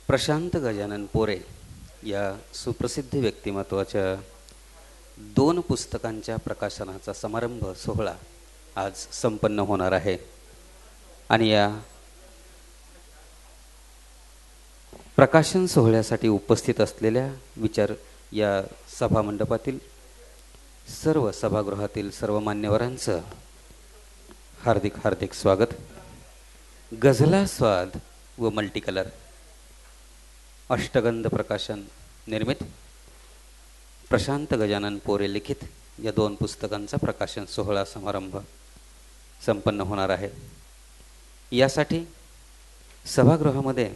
प्रशांत गजानन पोरे या सुप्रसिद्ध व्यक्तिमत्वाच्या 2 पुस्तकांच्या प्रकाशनाचा समारंभ सोहळा आज संपन्न होणार आहे आणि या प्रकाशन सोहळ्यासाठी उपस्थित असलेल्या या सभामंडपातील सर्व सभागृहातील सर्व मान्यवरांचं हार्दिक हार्दिक स्वागत. गझलास्वाद व मल्टीकलर अष्टगंध प्रकाशन निर्मित प्रशांत गजानन पोरे लिखित या 2 पुस्तकांचा प्रकाशन सोहळा समारंभ संपन्न होणार आहे. यासाठी सभागृहामध्ये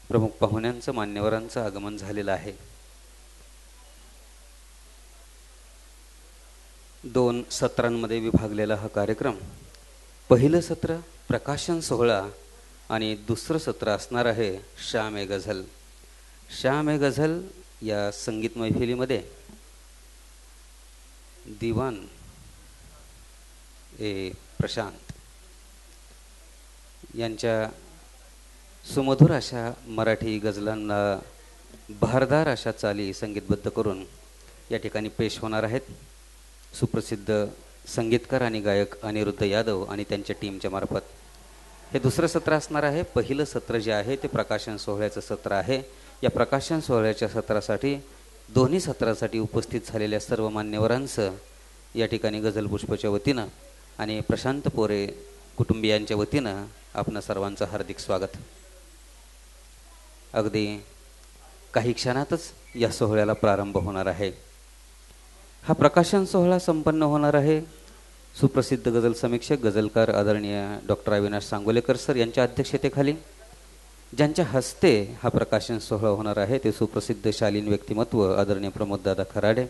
प्रमुख पाहुण्यांचं मान्यवरांचं आगमन झालेलं आहे. 2 सत्रांमध्ये विभागलेला हा कार्यक्रम, पहिलं सत्र प्रकाशन सोहळा आणि दुसरं सत्र असणार आहे शाम ए गझल. शाम ए गझल या संगीत मैफिलीमध्ये दिवान ए प्रशांत यांच्या सुमधुर अशा मराठी गझलांना भारदार अशा चाली संगीतबद्ध करून या ठिकाणी पेश होणार आहेत. सुप्रसिद्ध संगीतकार आणि गायक अनिरुद्ध यादव आणि त्यांच्या टीमच्या मार्फत हे दुसरं सत्र असणार आहे. पहिलं सत्र जे आहे ते प्रकाशन सोहळ्याचं सत्र आहे. या प्रकाशन सोहळ्याच्या सत्रासाठी दोन्ही सत्रासाठी उपस्थित झालेल्या सर्व मान्यवरांचं या ठिकाणी गझल पुष्पच्या वतीनं आणि प्रशांत पोरे कुटुंबियांच्या वतीनं आपणा सर्वांचं हार्दिक स्वागत. अगदी काही क्षणातच या सोहळ्याला प्रारंभ होणार आहे. हा प्रकाशन सोहळा संपन्न होणार आहे सुप्रसिद्ध गझल समीक्षक गझलकार आदरणीय डॉक्टर अविनाश सांगोलेकर सर यांच्या अध्यक्षतेखाली. ज्यांच्या हस्ते हा प्रकाशन सोहळा होणार आहे ते सुप्रसिद्ध शालीन व्यक्तिमत्व आदरणीय प्रमोददादा खराडे.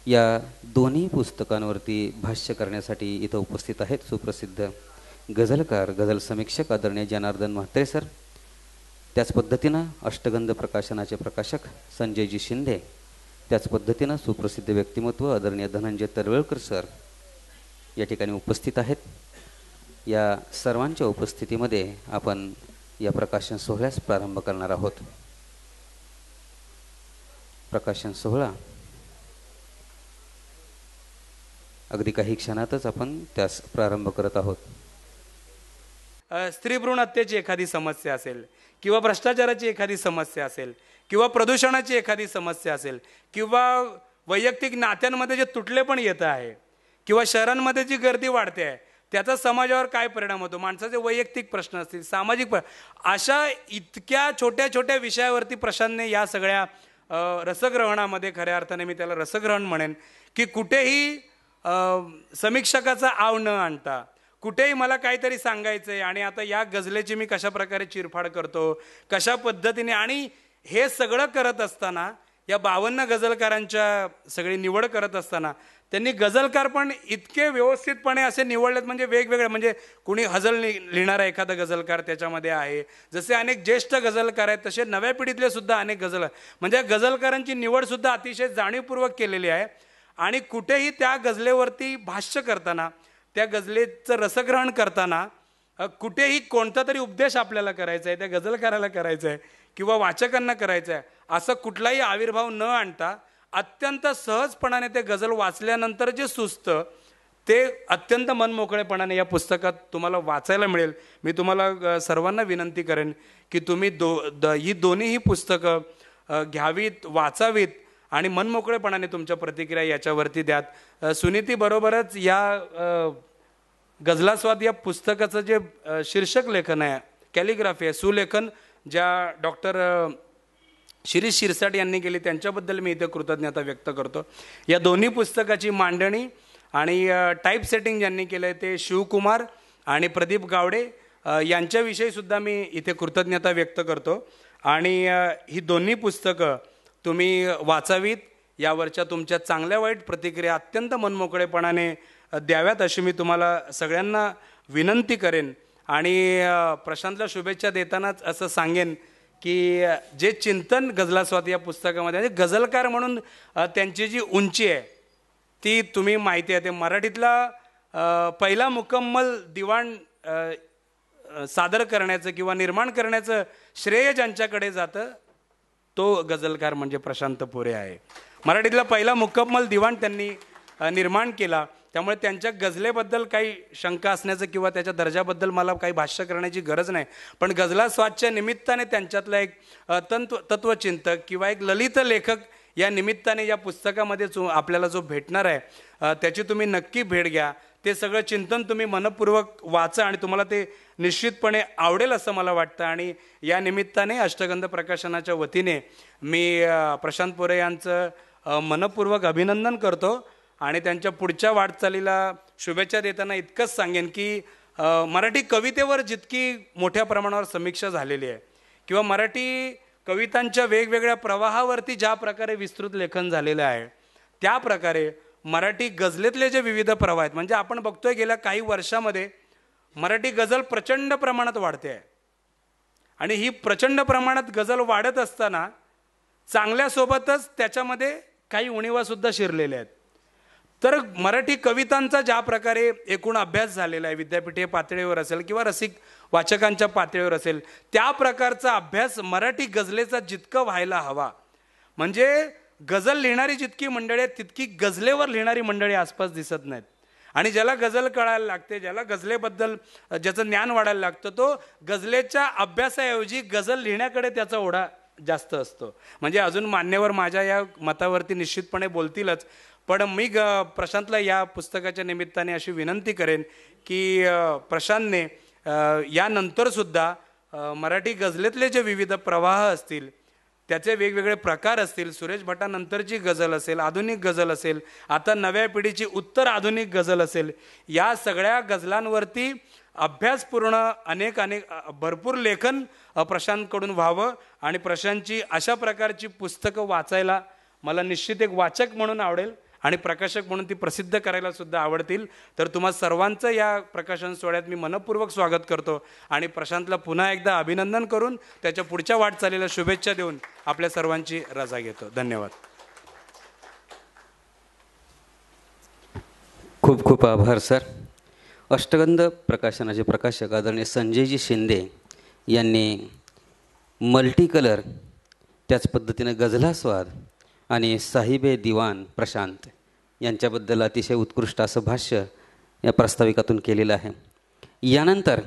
या दोन्ही पुस्तकांवरती भाष्य करण्यासाठी इथं उपस्थित आहेत सुप्रसिद्ध गझलकार गझल समीक्षक आदरणीय जनार्दन म्हात्रे सर. त्याच पद्धतीनं अष्टगंध प्रकाशनाचे प्रकाशक संजयजी शिंदे, त्याच पद्धतीनं सुप्रसिद्ध व्यक्तिमत्व आदरणीय धनंजय तर्वेळकर सर या ठिकाणी उपस्थित आहेत. या सर्वांच्या उपस्थितीमध्ये आपण या प्रकाशन सोहळ्यास प्रारंभ करणार आहोत. प्रकाशन सोहळा अगदी काही क्षणातच आपण त्यास प्रारंभ करत आहोत. स्त्री भ्रूण हत्येची एखादी समस्या असेल किंवा भ्रष्टाचाराची एखादी समस्या असेल किंवा प्रदूषणाची एखादी समस्या असेल किंवा वैयक्तिक नात्यांमध्ये जे तुटले पण येत आहे किंवा शहरांमध्ये जी गर्दी वाढते आहे त्याचा समाजावर काय परिणाम होतो, माणसाचे वैयक्तिक प्रश्न असतील, सामाजिक अशा इतक्या छोट्या छोट्या विषयावरती प्रशांतने या सगळ्या रसग्रहणामध्ये, खऱ्या अर्थाने मी त्याला रसग्रहण म्हणेन, की कुठेही समीक्षकाचा आव न आणता कुठेही मला काहीतरी सांगायचं आहे आणि आता या गझलेची मी कशा प्रकारे चिरफाड करतो, कशा पद्धतीने, आणि हे सगळं करत असताना या 52 गझलकारांच्या सगळी निवड करत असताना त्यांनी गझलकार पण इतके व्यवस्थितपणे असे निवडलेत, म्हणजे वेगवेगळे, म्हणजे कुणी गझल लिहिणारा एखादा गझलकार त्याच्यामध्ये आहे, जसे अनेक ज्येष्ठ गझलकार आहेत तसे नव्या पिढीतले सुद्धा अनेक गझल, म्हणजे गझलकारांची निवडसुद्धा अतिशय जाणीवपूर्वक केलेली आहे. आणि कुठेही त्या गझलेवरती भाष्य करताना, त्या गझलेचं रसग्रहण करताना कुठेही कोणता तरी उपदेश आपल्याला करायचा आहे, त्या गझलकाराला करायचा आहे किंवा वाचकांना करायचं आहे, असं कुठलाही आविर्भाव न आणता अत्यंत सहजपणाने ते गझल वाचल्यानंतर जे सुचतं ते अत्यंत मनमोकळेपणाने या पुस्तकात तुम्हाला वाचायला मिळेल. मी तुम्हाला सर्वांना विनंती करेन की तुम्ही ही दोन्हीही पुस्तकं घ्यावीत, वाचावीत आणि मनमोकळेपणाने तुमच्या प्रतिक्रिया याच्यावरती द्यात. सुनीतीबरोबरच या गझलास्वाद या पुस्तकाचं जे शीर्षक लेखन आहे, कॅलिग्राफी आहे, सुलेखन, ज्या डॉक्टर शिरीष शिरसाट यांनी केली, त्यांच्याबद्दल मी इथे कृतज्ञता व्यक्त करतो. या दोन्ही पुस्तकाची मांडणी आणि टाईप सेटिंग ज्यांनी केलं आहे ते शिवकुमार आणि प्रदीप गावडे यांच्याविषयी सुद्धा मी इथे कृतज्ञता व्यक्त करतो. आणि ही दोन्ही पुस्तकं तुम्ही वाचावीत, यावरच्या तुमच्या चांगल्या वाईट प्रतिक्रिया अत्यंत मनमोकळेपणाने द्याव्यात अशी मी तुम्हाला सगळ्यांना विनंती करेन. आणि प्रशांतला शुभेच्छा देतानाच असं सांगेन की जे चिंतन गझलास्वाद या पुस्तकामध्ये, म्हणजे गझलकार म्हणून त्यांची जी उंची आहे ती तुम्ही माहिती आहे. ते मराठीतला पहिला मुकम्मल दिवाण सादर करण्याचं किंवा निर्माण करण्याचं श्रेय ज्यांच्याकडे जातं तो गझलकार म्हणजे प्रशांत पोरे आहे. मराठीतला पहिला मुकम्मल दिवाण त्यांनी निर्माण केला. त्यामुळे त्यांच्या गझलेबद्दल काही शंका असण्याचं किंवा त्याच्या दर्जाबद्दल मला काही भाष्य करण्याची गरज नाही. पण गझला स्वादच्या निमित्ताने त्यांच्यातला एक तत्वचिंतक किंवा एक ललित लेखक या निमित्ताने या पुस्तकामध्ये आपल्याला जो भेटणार आहे त्याची तुम्ही नक्की भेट घ्या. ते सगळं चिंतन तुम्ही मनपूर्वक वाचा आणि तुम्हाला ते निश्चितपणे आवडेल असं मला वाटतं. आणि या निमित्ताने अष्टगंध प्रकाशनाच्या वतीने मी प्रशांत पोरे यांचं मनपूर्वक अभिनंदन करतो आणि त्यांच्या पुढच्या वाटचालीला शुभेच्छा देताना इतकंच सांगेन की मराठी कवितेवर जितकी मोठ्या प्रमाणावर समीक्षा झालेली आहे किंवा मराठी कवितांच्या वेगवेगळ्या प्रवाहावरती ज्या प्रकारे विस्तृत लेखन झालेलं आहे त्या प्रकारे मराठी गझलेतले जे विविध प्रवाह आहेत, म्हणजे आपण बघतोय गेल्या काही वर्षामध्ये मराठी गझल प्रचंड प्रमाणात वाढते आहे. आणि ही प्रचंड प्रमाणात गझल वाढत असताना चांगल्यासोबतच त्याच्यामध्ये काही उणिवासुद्धा शिरलेल्या आहेत. तर मराठी कवितांचा ज्या प्रकारे एकूण अभ्यास झालेला आहे विद्यापीठीय पातळीवर असेल किंवा रसिक वाचकांच्या पातळीवर असेल त्या प्रकारचा अभ्यास मराठी गझलेचा जितकं व्हायला हवा. म्हणजे गझल लिहिणारी जितकी मंडळी आहेत तितकी गझलेवर लिहिणारी मंडळी आसपास दिसत नाहीत. आणि ज्याला गझल कळायला लागते, ज्याला गझलेबद्दल ज्याचं ज्ञान वाढायला लागतं तो गझलेच्या अभ्यासाऐवजी गझल लिहिण्याकडे त्याचा ओढा जास्त असतो. म्हणजे अजून मान्यवर माझ्या या मतावरती निश्चितपणे बोलतीलच. पण मी प्रशांतला या पुस्तकाच्या निमित्ताने अशी विनंती करेन की प्रशांतने यानंतरसुद्धा मराठी गझलेतले जे विविध प्रवाह असतील त्याचे वेगवेगळे प्रकार असतील, सुरेश भटानंतरची गझल असेल, आधुनिक गझल असेल, आता नव्या पिढीची उत्तर आधुनिक गझल असेल, या सगळ्या गझलांवरती अभ्यासपूर्ण अनेक भरपूर लेखन प्रशांतकडून व्हावं. आणि प्रशांतची अशा प्रकारची पुस्तकं वाचायला मला निश्चित एक वाचक म्हणून आवडेल आणि प्रकाशक म्हणून ती प्रसिद्ध करायला सुद्धा आवडतील. तर तुम्हा सर्वांचं या प्रकाशन सोहळ्यात मी मनपूर्वक स्वागत करतो आणि प्रशांतला पुन्हा एकदा अभिनंदन करून त्याच्या पुढच्या वाटचालीला शुभेच्छा देऊन आपल्या सर्वांची रजा घेतो. धन्यवाद. खूप खूप आभार सर. अष्टगंध प्रकाशनाचे प्रकाशक आदरणीय संजयजी शिंदे यांनी मल्टी कलर, त्याच पद्धतीने गझलास्वाद आणि साहिबे दिवान प्रशांत यांच्याबद्दल अतिशय उत्कृष्ट असं भाष्य या प्रास्ताविकातून केलेलं आहे. यानंतर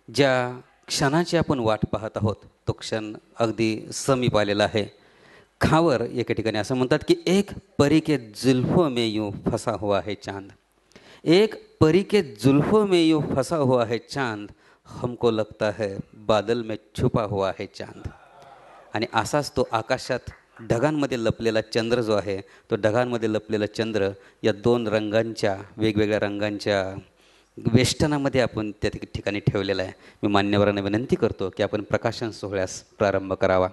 ज्या क्षणाची आपण वाट पाहत आहोत तो क्षण अगदी समीप आलेला आहे. खावर एके ठिकाणी असं म्हणतात की एक परी के जुल्फों में यूँ फंसा हुआ है चांद, एक परी के जुल्फों में यूँ फंसा हुआ है चांद, हमको लगता है बादल में छुपा हुआ है चांद. आणि असाच तो आकाशात ढगांमध्ये लपलेला चंद्र जो आहे तो ढगांमध्ये लपलेला चंद्र या दोन रंगांच्या वेगवेगळ्या रंगांच्या वेष्टनामध्ये आपण त्या ठिकाणी ठेवलेला आहे. मी मान्यवरांना विनंती करतो की आपण प्रकाशन सोहळ्यास प्रारंभ करावा.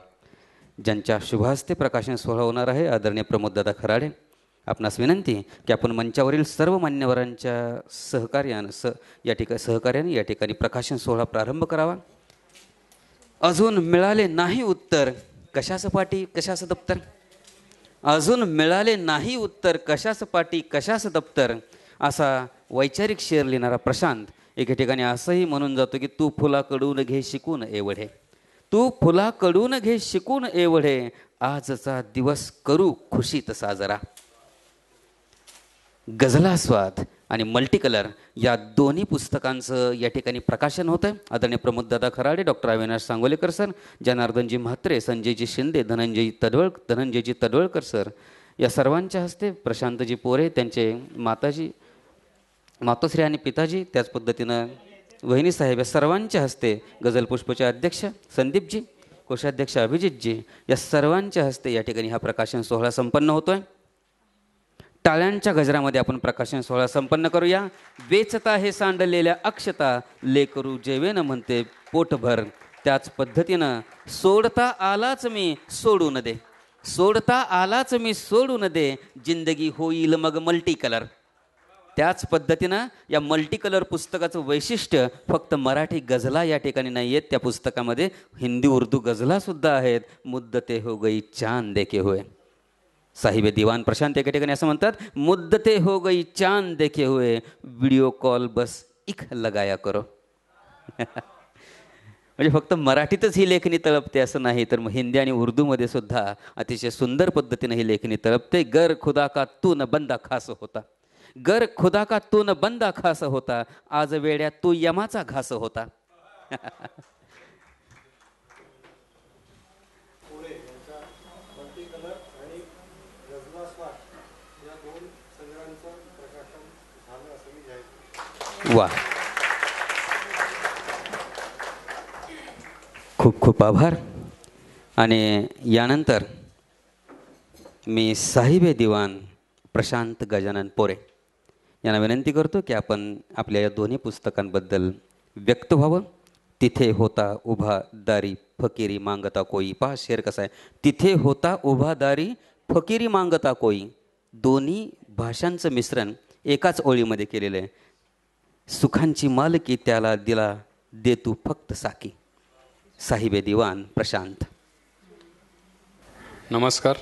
ज्यांच्या शुभहस्ते प्रकाशन सोहळा होणार आहे आदरणीय प्रमोददादा खराडे, आपणास विनंती की आपण मंचावरील सर्व मान्यवरांच्या सहकार्याने या ठिकाणी प्रकाशन सोहळा प्रारंभ करावा. अजून मिळाले नाही उत्तर कशाचं पाटी कशाचं दप्तर, अजून मिळाले नाही उत्तर कशाचं पाटी कशाचं दप्तर, असा वैचारिक शेर लिहिणारा प्रशांत एके ठिकाणी असंही म्हणून जातो की तू फुलाकडून घे शिकून एवढे, तू फुलाकडून घे शिकून एवढे, आजचा दिवस करू खुशीत साजरा. गझलास्वाद आणि मल्टी कलर या दोन्ही पुस्तकांचं या ठिकाणी प्रकाशन होतं आहे. आदरणीय Pramoddada Kharade, doctor Avinash Sangolekar sir, Janardanji Mhatre, Sanjayji Shinde, Dhananjayji Tadvalkar sir या सर्वांच्या हस्ते, प्रशांतजी पोरे त्यांचे मातोश्री आणि पिताजी, त्याच पद्धतीनं वहिनीसाहेब या सर्वांच्या हस्ते, गझल पुष्पचे अध्यक्ष संदीपजी, कोषाध्यक्ष अभिजितजी या सर्वांच्या हस्ते या ठिकाणी हा प्रकाशन सोहळा संपन्न होतो आहे. टाळ्यांच्या गजरामध्ये आपण प्रकाशन सोहळा संपन्न करूया. वेचता हे सांडलेल्या अक्षता लेकरू जेवेन म्हणते पोटभर, त्याच पद्धतीनं सोडता आलाच मी सोडून दे, सोडता आलाच मी सोडून दे, जिंदगी होईल मग मल्टी कलर. त्याच पद्धतीनं या मल्टी कलर पुस्तकाचं वैशिष्ट्य फक्त मराठी गझला या ठिकाणी नाही आहेत, त्या पुस्तकामध्ये हिंदी उर्दू गझलासुद्धा आहेत. मुद्दते हो गई चांद देखे हुए, साहिबे दिवान प्रशांत एके ठिकाणी असं म्हणतात, मुद्दते हो गई चांद देखे हुए, व्हिडिओ कॉल बस इक लगाया करो. म्हणजे फक्त मराठीतच ही लेखणी तळपते असं नाही, तर मग हिंदी आणि उर्दूमध्ये सुद्धा अतिशय सुंदर पद्धतीने ही लेखणी तळपते. गर खुदा का तू न बंदा खास होता, गर खुदा का तू न बंदा खास होता, आज वेड्या तू यमाचा घास होता. वा, खूप खूप आभार. आणि यानंतर मी साहिबे दिवाण प्रशांत गजानन पोरे यांना विनंती करतो की आपण आपल्या या दोन्ही पुस्तकांबद्दल व्यक्त व्हावं. तिथे होता उभा दारी फकीरी मागता कोई. पहा शेर कसा आहे. तिथे होता उभा दारी फकीरी मागता कोई. दोन्ही भाषांचं मिश्रण एकाच ओळीमध्ये केलेलं आहे. सुखांची मालकी त्याला दिला दे तू फक्त साकी. साहिबे दिवाण प्रशांत. नमस्कार.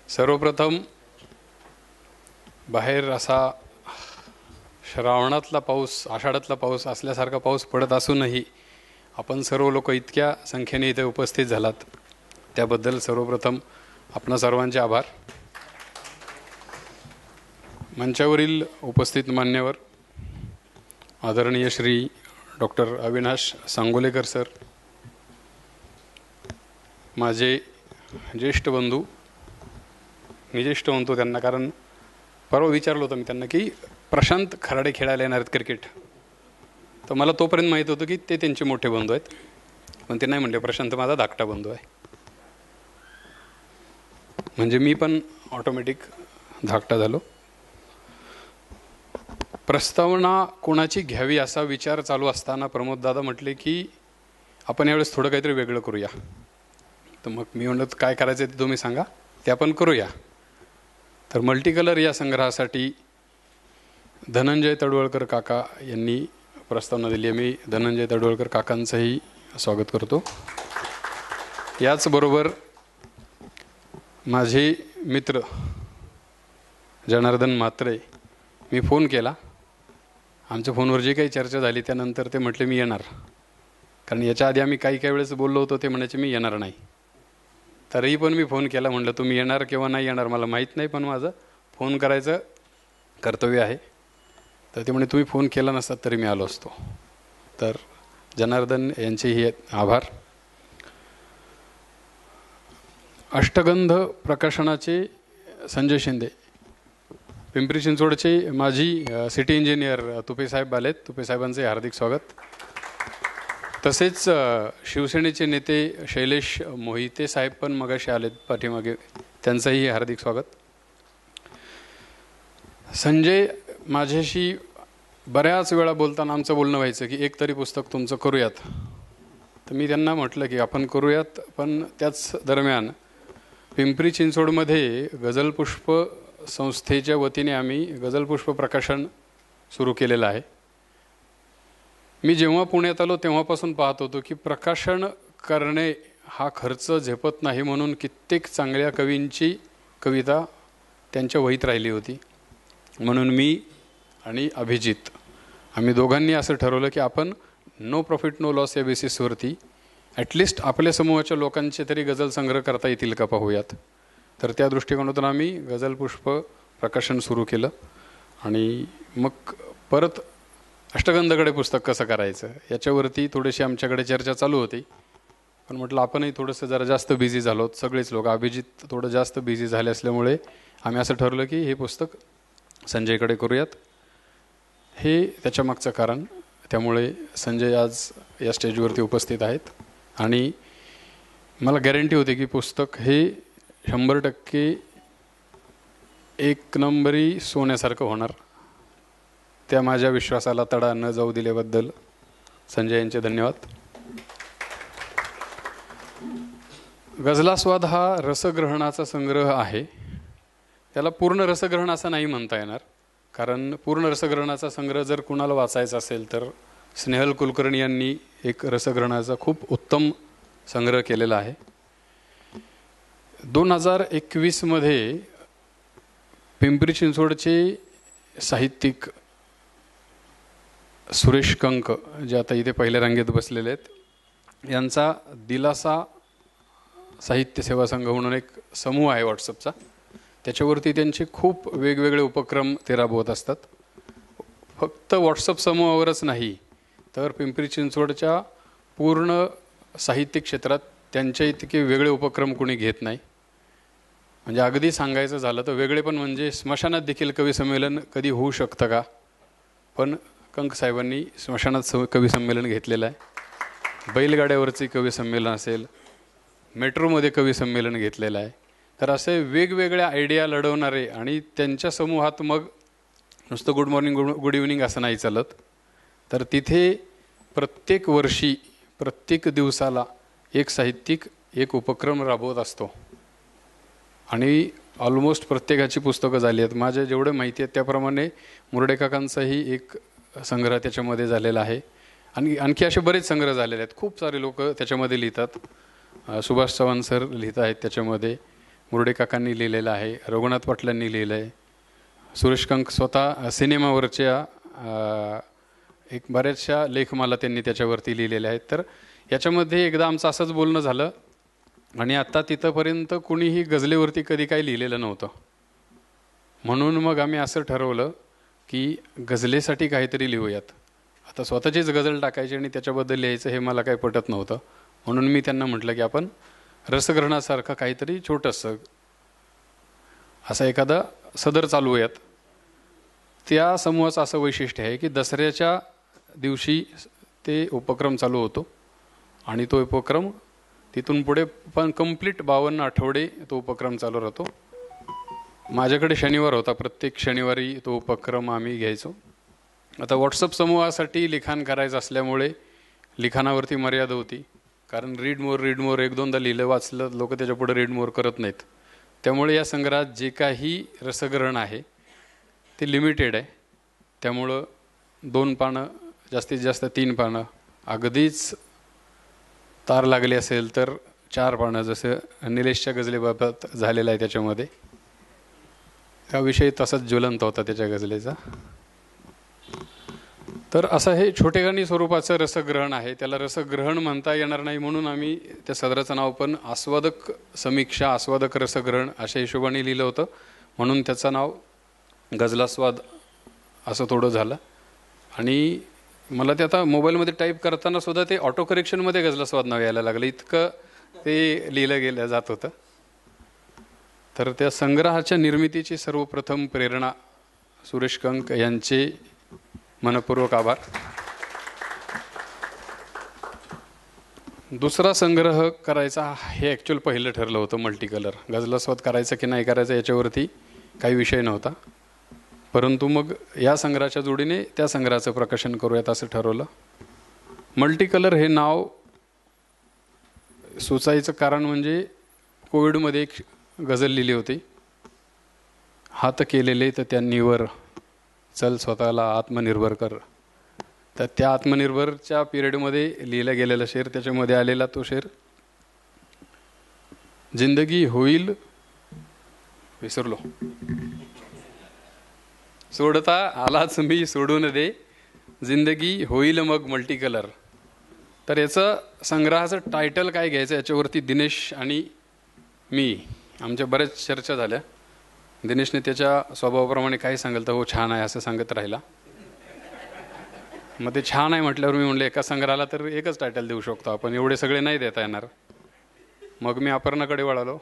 सर्वप्रथम बाहेर असा श्रावणातला पाऊस, आषाढातला पाऊस असल्यासारखा पाऊस पडत असूनही आपण सर्व लोक इतक्या संख्येने इथे उपस्थित झालात त्याबद्दल सर्वप्रथम आपणा सर्वांचे आभार. मंचावरील उपस्थित मान्यवर आदरणीय श्री डॉक्टर अविनाश सांगोलेकर सर, माझे ज्येष्ठ बंधू, मी ज्येष्ठ म्हणतो त्यांना कारण परवा विचारलं होतं मी त्यांना की प्रशांत खराडे खेळायला येणार आहेत क्रिकेट, तर मला तोपर्यंत माहीत होतं की ते त्यांचे मोठे बंधू आहेत, पण ते नाही म्हणले प्रशांत माझा धाकटा बंधू आहे. म्हणजे मी पण ऑटोमॅटिक धाकटा झालो. प्रस्तावना कोणाची घ्यावी असा विचार चालू असताना प्रमोददादा म्हटले की आपण यावेळेस थोडं काहीतरी वेगळं करूया. तर मग मी म्हणलं काय करायचं ते तुम्ही सांगा, ते आपण करूया. तर मल्टी कलर या संग्रहासाठी धनंजय तडवळकर काका यांनी प्रस्तावना दिली आहे. मी धनंजय तडवळकर काकांचंही स्वागत करतो. याचबरोबर माझे मित्र जनार्दन म्हात्रे, मी फोन केला, आमच्या फोनवर जी काही चर्चा झाली त्यानंतर ते म्हटले मी येणार, कारण याच्या आधी आम्ही काही वेळेस बोललो होतो, ते म्हणायचे मी येणार नाही. तरीही पण मी फोन केला, म्हटलं तुम्ही येणार किंवा नाही येणार मला माहीत नाही, पण माझं फोन करायचं कर्तव्य आहे. तर ते म्हणे तुम्ही फोन केला नसतात तरी मी आलो असतो. तर जनार्दन यांचेही आभार. अष्टगंध प्रकाशनाचे संजय शिंदे, पिंपरी चिंचवडचे माजी सिटी इंजिनियर तुपेसाहेब आलेत, तुपेसाहेबांचे हार्दिक स्वागत. तसेच शिवसेनेचे नेते शैलेश मोहिते साहेब पण मगाशी आलेत पाठीमागे, त्यांचंही हार्दिक स्वागत. संजय माझ्याशी बऱ्याच वेळा बोलताना आमचं बोलणं व्हायचं की एक तरी पुस्तक तुमचं करूयात. तर मी त्यांना म्हटलं की आपण करूयात, पण त्याच दरम्यान पिंपरी चिंचवडमध्ये गझलपुष्प संस्थेच्या वतीने आम्ही गझलपुष्प प्रकाशन सुरू केलेलं आहे. मी जेव्हा पुण्यात आलो तेव्हापासून पाहत होतो की प्रकाशन करणे हा खर्च झेपत नाही, म्हणून कित्येक चांगल्या कवींची कविता त्यांच्या वहीत राहिली होती. म्हणून मी आणि अभिजित आम्ही दोघांनी असं ठरवलं की आपण नो प्रॉफिट नो लॉस या बेसिसवरती ॲटलिस्ट आपल्या समूहाच्या लोकांचे तरी गझल संग्रह करता येतील का पाहूयात. तर त्या दृष्टिकोनातून आम्ही गझलपुष्प प्रकाशन सुरू केलं. आणि मग परत अष्टगंधकडे पुस्तक कसं करायचं याच्यावरती थोडीशी आमच्याकडे चर्चा चालू होती, पण म्हटलं आपणही थोडंसं जरा जास्त बिझी झालो, सगळेच लोक, अभिजित थोडं जास्त बिझी झाले असल्यामुळे आम्ही असं ठरवलं की हे पुस्तक संजयकडे करूयात. हे त्याच्या मागचं कारण. त्यामुळे संजय आज या स्टेजवरती उपस्थित आहेत आणि मला गॅरंटी होती की पुस्तक हे 100% एक नंबरी सोन्यासारखं होणार. त्या माझ्या विश्वासाला तडा न जाऊ दिल्याबद्दल संजय यांचे धन्यवाद. गझलास्वाद हा रसग्रहणाचा संग्रह आहे. त्याला पूर्ण रसग्रहण असं नाही म्हणता येणार, कारण पूर्ण रसग्रहणाचा संग्रह जर कुणाला वाचायचा असेल तर स्नेहल कुलकर्णी यांनी एक रसग्रहणाचा खूप उत्तम संग्रह केलेला आहे. 2021 पिंपरी चिंचवडचे साहित्यिक सुरेश कंक, जे आता इथे पहिल्या रांगेत बसलेले आहेत, यांचा दिलासा साहित्य सेवा संघ म्हणून एक समूह आहे व्हॉट्सअपचा. त्याच्यावरती त्यांचे खूप वेगवेगळे उपक्रम ते राबवत असतात. फक्त व्हॉट्सअप समूहावरच नाही तर पिंपरी चिंचवडच्या पूर्ण साहित्य क्षेत्रात त्यांच्या इतके वेगळे उपक्रम कोणी घेत नाही. म्हणजे अगदी सांगायचं झालं तर वेगळे पण म्हणजे स्मशानात देखील कवी संमेलन कधी होऊ शकतं का, पण कंक साहेबांनी स्मशानात कवी संमेलन घेतलेलं आहे. बैलगाड्यावरचे कवी संमेलन असेल, मेट्रोमध्ये कवी संमेलन घेतलेलं आहे. तर असे वेगवेगळ्या आयडिया लढवणारे आणि त्यांच्या समूहात मग नुसतं गुड मॉर्निंग गुड इव्हनिंग असं नाही चालत, तर तिथे प्रत्येक वर्षी प्रत्येक दिवसाला एक साहित्यिक एक उपक्रम राबवत असतो आणि ऑलमोस्ट प्रत्येकाची पुस्तकं झाली आहेत. माझ्या जेवढे माहिती आहेत त्याप्रमाणे मुरडे काकांचाही एक संग्रह त्याच्यामध्ये झालेला आहे आणि आणखी असे बरेच संग्रह झालेले आहेत. खूप सारे लोक त्याच्यामध्ये लिहितात. सुभाष चव्हाण सर लिहित आहेत त्याच्यामध्ये, मुरडे काकांनी लिहिलेलं आहे, रघुनाथ पाटलांनी लिहिलं आहे, सुरेश कंक स्वतः सिनेमावरच्या एक बऱ्याचशा लेखमाला त्यांनी त्याच्यावरती लिहिलेल्या आहेत. तर याच्यामध्ये एकदा आमचं असंच बोलणं झालं आणि आता तिथंपर्यंत कुणीही गझलेवरती कधी काही लिहिलेलं नव्हतं. म्हणून मग आम्ही असं ठरवलं की गझलेसाठी काहीतरी लिहूयात. आता स्वतःचीच गझल टाकायची आणि त्याच्याबद्दल लिहायचं हे मला काही पटत नव्हतं. म्हणून मी त्यांना म्हटलं की आपण रसग्रहणासारखं काहीतरी छोटंसं असं एखादा सदर चालवूयात. त्या समूहाचं असं वैशिष्ट्य आहे की दसऱ्याच्या दिवशी ते उपक्रम चालू होतो आणि तो उपक्रम तिथून पुढे पण कंप्लीट 52 आठवडे तो उपक्रम चालू राहतो. माझ्याकडे शनिवार होता, प्रत्येक शनिवारी तो उपक्रम आम्ही घ्यायचो. आता व्हॉट्सअप समूहासाठी लिखाण करायचं असल्यामुळे लिखाणावरती मर्यादा होती, कारण रीड मोर एक दोनदा लिहिलं वाचलं लोक त्याच्यापुढे रीड मोर करत नाहीत. त्यामुळे या संग्रहात जे काही रसग्रहण आहे ते लिमिटेड आहे. त्यामुळं 2 पानं जास्तीत जास्त 3 पानं, अगदीच तार लागली असेल तर 4 पानं, जसं निलेशच्या गझलेबाबत झालेलं आहे. त्याच्यामध्ये हा विषय तसाच ज्वलंत होता त्याच्या गझलेचा. तर असं हे छोटेखानी स्वरूपाचं रसग्रहण आहे. त्याला रसग्रहण म्हणता येणार नाही म्हणून आम्ही त्या सदराचं नाव पण आस्वादक समीक्षा आस्वादक रसग्रहण अशा हिशोबाने लिहिलं होतं, म्हणून त्याचं नाव गझलास्वाद असं थोडं झालं. आणि मला ते आता मोबाईलमध्ये टाईप करताना सुद्धा ते ऑटो करेक्शनमध्ये गझलास्वाद नाव यायला लागलं, इतकं ते लिहिलं गेलं जात होतं. तर त्या संग्रहाच्या निर्मितीची सर्वप्रथम प्रेरणा सुरेश कंक यांचे मनपूर्वक आभार. दुसरा संग्रह करायचा हे ॲक्च्युअल पहिलं ठरलं होतं, मल्टी कलर. गझलास्वाद करायचा की नाही करायचा याच्यावरती काही विषय नव्हता, परंतु मग या संग्रहाच्या जोडीने त्या संग्रहाचं प्रकाशन करूयात असं ठरवलं. मल्टी कलर हे नाव सुचायचं कारण म्हणजे कोविडमध्ये एक गझल लिहिली होती, हात केलेले तर त्यांनीवर चल स्वतःला आत्मनिर्भर कर. तर त्या आत्मनिर्भरच्या पिरियडमध्ये लिहिला गेलेला शेर, त्याच्यामध्ये आलेला तो शेर, जिंदगी होईल विसरलो सोडता आलाच मी सोडून दे, जिंदगी होईल मग मल्टी कलर. तर याचं संग्रहाचं टायटल काय घ्यायचं याच्यावरती दिनेश आणि मी आमच्या बऱ्याच चर्चा झाल्या. दिनेशने त्याच्या स्वभावाप्रमाणे काय सांगेल तर हो छान आहे असं सांगत राहिला. मग ते छान आहे म्हटल्यावर मी म्हणलं एका संग्रहाला तर एकच टायटल देऊ शकतो आपण, एवढे सगळे नाही देता येणार. मग मी अपर्णाकडे वळालो,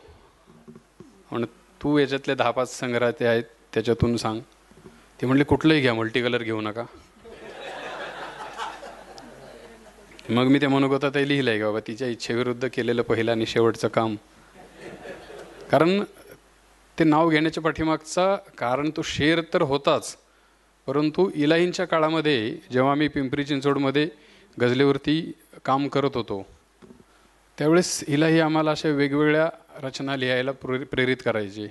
म्हणून तू याच्यातले 10-5 संग्रह ते आहेत त्याच्यातून सांग. ते म्हणले कुठलंही घ्या, मल्टी कलर घेऊ नका. मग मी ते मनोगतात ते लिहिलं आहे की बाबा तिच्या इच्छेविरुद्ध केलेलं पहिलं आणि शेवटचं काम. कारण ते नाव घेण्याच्या पाठीमागचा कारण तो शेर तर होताच, परंतु इलाहींच्या काळामध्ये जेव्हा मी पिंपरी चिंचवडमध्ये गझलेवरती काम करत होतो त्यावेळेस इलाही आम्हाला अशा वेगवेगळ्या रचना लिहायला प्रेरित करायची.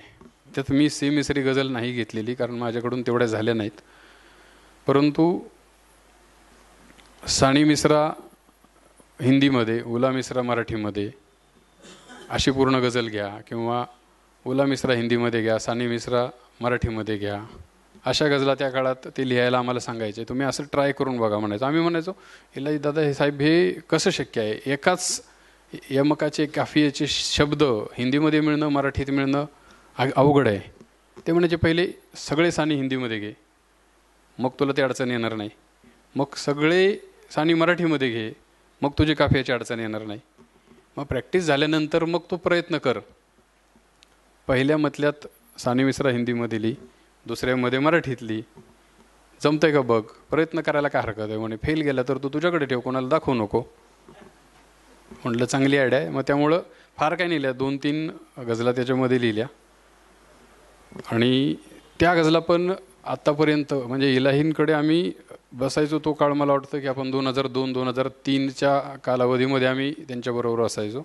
त्यात मी मिसरी गझल नाही घेतलेली कारण माझ्याकडून तेवढ्या झाल्या नाहीत, परंतु सानी मिश्रा हिंदीमध्ये, उला मिश्रा मराठीमध्ये अशी पूर्ण गझल घ्या, किंवा उला मिश्रा हिंदीमध्ये घ्या, सानी मिश्रा मराठीमध्ये घ्या, अशा गजला त्या काळात ते लिहायला आम्हाला सांगायचे. तुम्ही असं ट्राय करून बघा म्हणायचं. आम्ही म्हणायचो हिला दादा हे साहेब हे कसं शक्य आहे, एकाच यमकाचे काफियाचे शब्द हिंदीमध्ये मिळणं मराठीत मिळणं अवघड आहे. ते म्हणायचे पहिले सगळे सानी हिंदीमध्ये घे, मग तुला ते अडचण येणार नाही. मग सगळे सानी मराठीमध्ये घे, मग तुझी काफियाची अडचण येणार नाही. मग प्रॅक्टिस झाल्यानंतर मग तू प्रयत्न कर. पहिल्या मतल्यात सानी मिश्रा हिंदीमध्ये लिही, दुसऱ्यामध्ये मराठीतली, जमतंय का बघ, प्रयत्न करायला काय हरकत आहे. म्हणे फेल गेला तर तू तुझ्याकडे ठेव, कोणाला दाखवू नको. म्हटलं चांगली आयडिया आहे. मग त्यामुळं फार काय लिहिल्या, 2-3 गजला त्याच्यामध्ये लिहिल्या. आणि त्या गजला पण आत्तापर्यंत म्हणजे इलाहींकडे आम्ही बसायचो तो काळ मला वाटतं की आपण 2002-2003च्या कालावधीमध्ये आम्ही त्यांच्याबरोबर असायचो.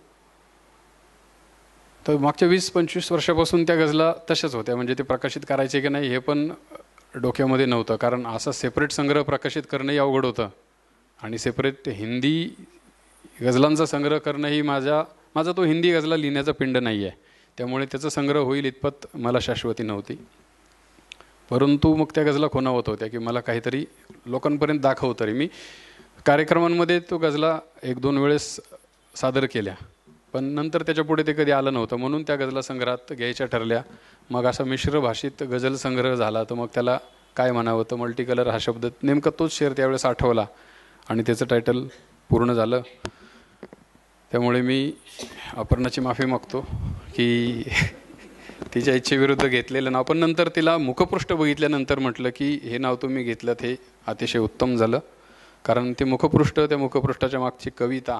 तर मागच्या 20-25 वर्षापासून त्या गजला तशाच होत्या. म्हणजे ते प्रकाशित करायचे की नाही हे पण डोक्यामध्ये नव्हतं, कारण असा सेपरेट संग्रह प्रकाशित करणंही अवघड होतं आणि सेपरेट हिंदी गजलांचा संग्रह करणंही माझा तो हिंदी गजला लिहिण्याचा पिंड नाही आहे, त्यामुळे त्याचा संग्रह होईल इतपत मला शाश्वती नव्हती. परंतु मग त्या गजला खुणावत होत्या की मला काहीतरी लोकांपर्यंत दाखव. तरी मी कार्यक्रमांमध्ये तो गजला 1-2 वेळेस सादर केल्या, पण नंतर त्याच्या पुढे ते कधी आलं नव्हतं, म्हणून त्या गजला संग्रहात घ्यायच्या ठरल्या. मग असा मिश्र भाषित गझल संग्रह झाला. तर मग त्याला काय म्हणावं, तर मल्टी कलर हा शब्द नेमका तोच शेर त्यावेळेस आठवला आणि त्याचं टायटल पूर्ण झालं. त्यामुळे मी अपर्णाची माफी मागतो की तिच्या इच्छेविरुद्ध घेतलेलं नाव. पण नंतर तिला मुखपृष्ठ बघितल्यानंतर म्हटलं की हे नाव तुम्ही घेतलं हे अतिशय उत्तम झालं, कारण ते मुखपृष्ठ, त्या मुखपृष्ठाच्या मागची कविता,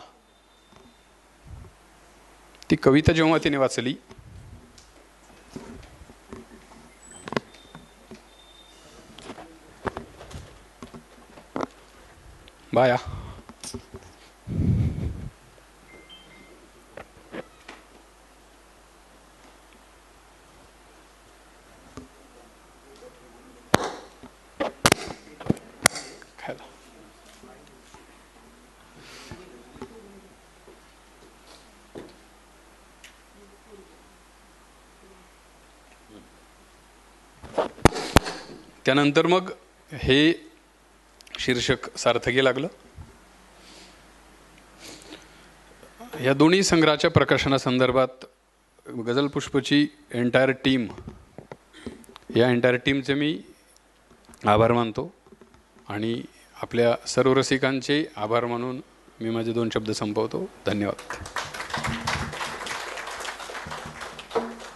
ती कविता जेव्हा तिने वाचली बाया त्यानंतर मग हे शीर्षक सार्थकी लागलं. या दोन्ही संग्रहाच्या प्रकाशनासंदर्भात गझल पुष्पची एंटायर टीम, या एंटायर टीमचे मी आभार मानतो आणि आपल्या सर्व रसिकांचे आभार मानून मी माझे 2 शब्द संपवतो. धन्यवाद.